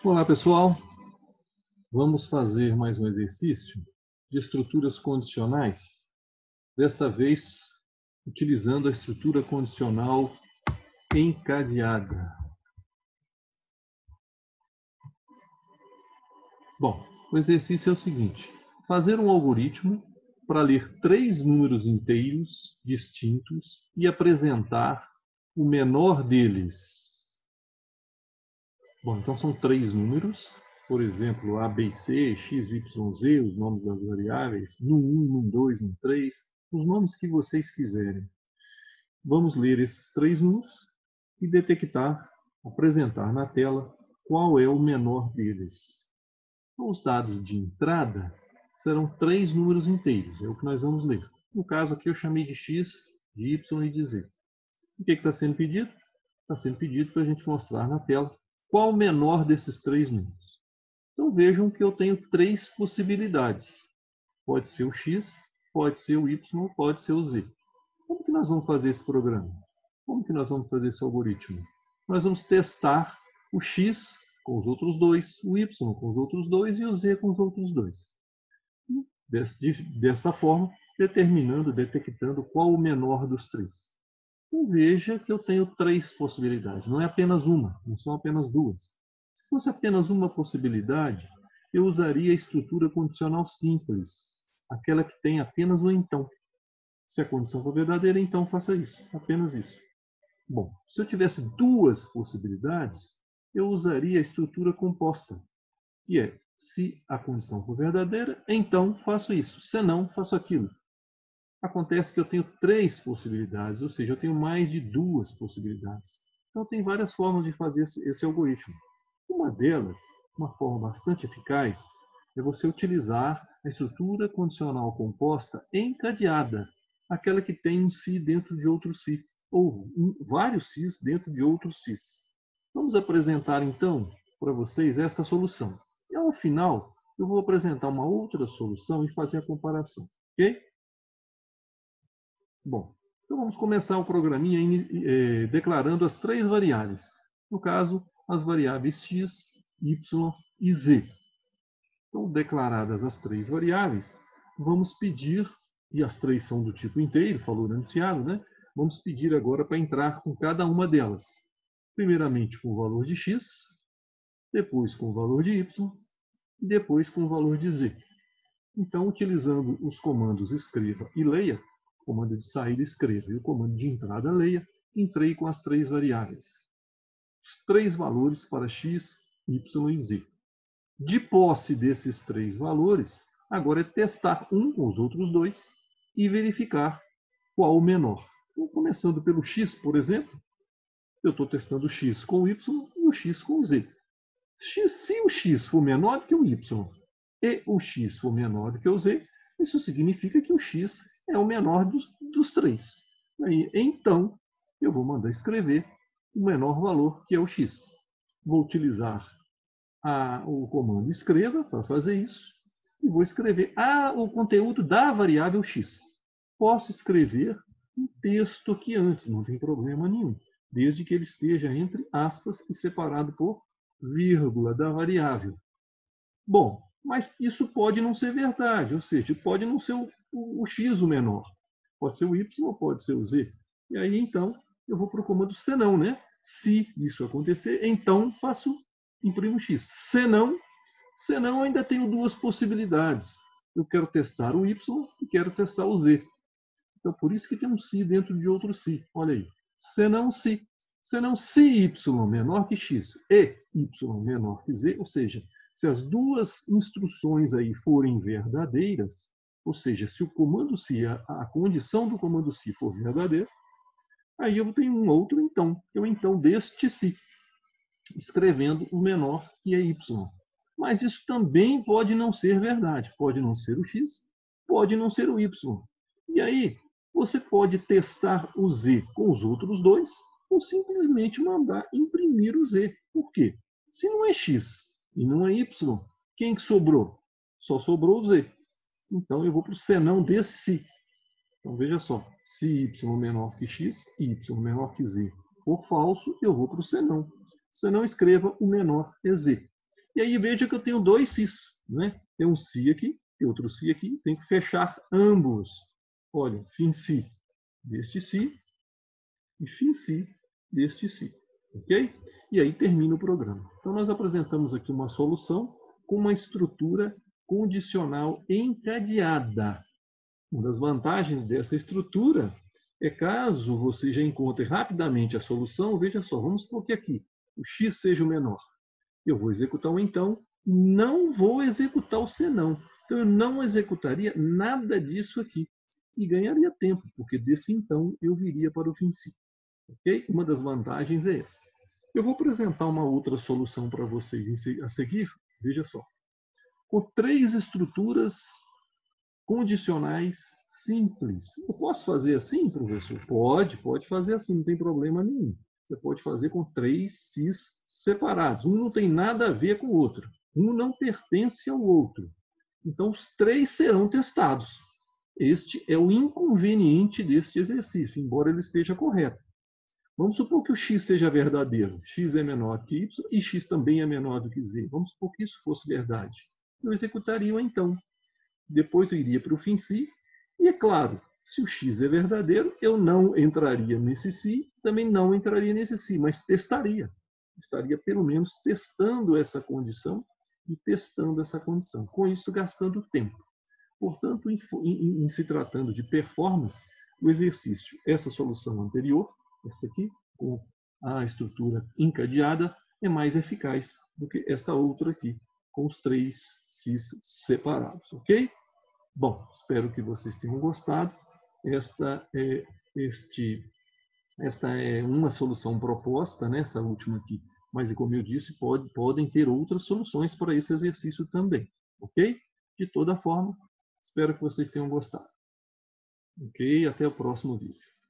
Olá, pessoal. Vamos fazer mais um exercício de estruturas condicionais, desta vez utilizando a estrutura condicional encadeada. Bom, o exercício é o seguinte: fazer um algoritmo para ler 3 números inteiros distintos e apresentar o menor deles. Bom, então são 3 números, por exemplo, A, B e C, X, Y, Z, os nomes das variáveis, num1, num2, num3, os nomes que vocês quiserem. Vamos ler esses 3 números e detectar, apresentar na tela qual é o menor deles. Então, os dados de entrada serão 3 números inteiros, é o que nós vamos ler. No caso aqui eu chamei de X, de Y e de Z. O que está sendo pedido? Está sendo pedido para a gente mostrar na tela qual o menor desses 3 números. Então vejam que eu tenho 3 possibilidades. Pode ser o X, pode ser o Y, pode ser o Z. Como que nós vamos fazer esse programa? Como que nós vamos fazer esse algoritmo? Nós vamos testar o X com os outros dois, o Y com os outros dois e o Z com os outros dois. Desta forma, detectando qual o menor dos 3. Então veja que eu tenho 3 possibilidades, não é apenas uma, não são apenas 2. Se fosse apenas uma possibilidade, eu usaria a estrutura condicional simples, aquela que tem apenas o então. Se a condição for verdadeira, então faça isso, apenas isso. Bom, se eu tivesse 2 possibilidades, eu usaria a estrutura composta, que é, se a condição for verdadeira, então faço isso, se não, faço aquilo. Acontece que eu tenho 3 possibilidades, ou seja, eu tenho mais de 2 possibilidades. Então, tem várias formas de fazer esse algoritmo. Uma delas, uma forma bastante eficaz, é você utilizar a estrutura condicional composta encadeada, aquela que tem um si dentro de outro si, ou vários sis dentro de outros sis. Vamos apresentar, então, para vocês esta solução. E, ao final, eu vou apresentar uma outra solução e fazer a comparação. Ok? Bom, então vamos começar o programinha declarando as 3 variáveis. No caso, as variáveis x, y e z. Então, declaradas as 3 variáveis, vamos pedir, e as 3 são do tipo inteiro, falou no enunciado, né? Vamos pedir agora para entrar com cada uma delas. Primeiramente com o valor de x, depois com o valor de y e depois com o valor de z. Então, utilizando os comandos escreva e leia, o comando de saída escreva e o comando de entrada leia, entrei com as 3 variáveis. Os 3 valores para x, y e z. De posse desses 3 valores, agora é testar um com os outros dois e verificar qual o menor. Então, começando pelo x, por exemplo, eu estou testando o x com o y e o x com o z. Se o x for menor do que o y e o x for menor do que o z, isso significa que o x é o menor dos 3. Então, eu vou mandar escrever o menor valor, que é o x. Vou utilizar o comando escreva para fazer isso e vou escrever o conteúdo da variável x. Posso escrever um texto aqui antes, não tem problema nenhum, desde que ele esteja entre aspas e separado por vírgula da variável. Bom, mas isso pode não ser verdade, ou seja, pode não ser o x o menor. Pode ser o y ou pode ser o z. E aí, então, eu vou para o comando senão, né? Se isso acontecer, então imprimo x. Senão eu ainda tenho 2 possibilidades. Eu quero testar o y e quero testar o z. Então, por isso que tem um se dentro de outro se. Olha aí. Senão se. Senão se y menor que x e y menor que z, ou seja, se as 2 instruções aí forem verdadeiras, ou seja, se o comando se, a condição do comando se for verdadeira, aí eu tenho um outro então, que é o então deste se, escrevendo o menor, que é y. Mas isso também pode não ser verdade, pode não ser o x, pode não ser o y. E aí, você pode testar o z com os outros dois, ou simplesmente mandar imprimir o z. Por quê? Se não é x e não é y, quem que sobrou? Só sobrou o z. Então, eu vou para o senão desse se. Então, veja só. Se y menor que x e y menor que z for falso, eu vou para o senão. Senão, escreva o menor é z. E aí veja que eu tenho dois Cis. Né? Tem um Si aqui e outro Si aqui. Tenho que fechar ambos. Olha, fim Si deste Si e fim Si deste Si. Ok? E aí termina o programa. Então, nós apresentamos aqui uma solução com uma estrutura condicional encadeada. Uma das vantagens dessa estrutura é caso você já encontre rapidamente a solução, veja só, vamos supor que aqui o x seja o menor. Eu vou executar o então, não vou executar o senão. Então, eu não executaria nada disso aqui. E ganharia tempo, porque desse então eu viria para o fim si. Okay? Uma das vantagens é essa. Eu vou apresentar uma outra solução para vocês a seguir. Veja só. Com três estruturas condicionais simples. Eu posso fazer assim, professor? Pode fazer assim, não tem problema nenhum. Você pode fazer com três Cis separados. Um não tem nada a ver com o outro. Um não pertence ao outro. Então, os três serão testados. Este é o inconveniente deste exercício, embora ele esteja correto. Vamos supor que o x seja verdadeiro. X é menor que y e x também é menor do que z. Vamos supor que isso fosse verdade. Eu executaria o então. Depois eu iria para o fim si. E é claro, se o x é verdadeiro, eu não entraria nesse si, também não entraria nesse si, mas testaria. Estaria pelo menos testando essa condição e testando essa condição. Com isso, gastando tempo. Portanto, em se tratando de performance, o exercício, essa solução anterior, esta aqui, com a estrutura encadeada, é mais eficaz do que esta outra aqui, com os três Cis separados, ok? Bom, espero que vocês tenham gostado. Esta é uma solução proposta, né, essa última aqui, mas como eu disse, podem ter outras soluções para esse exercício também, ok? De toda forma, espero que vocês tenham gostado. Ok? Até o próximo vídeo.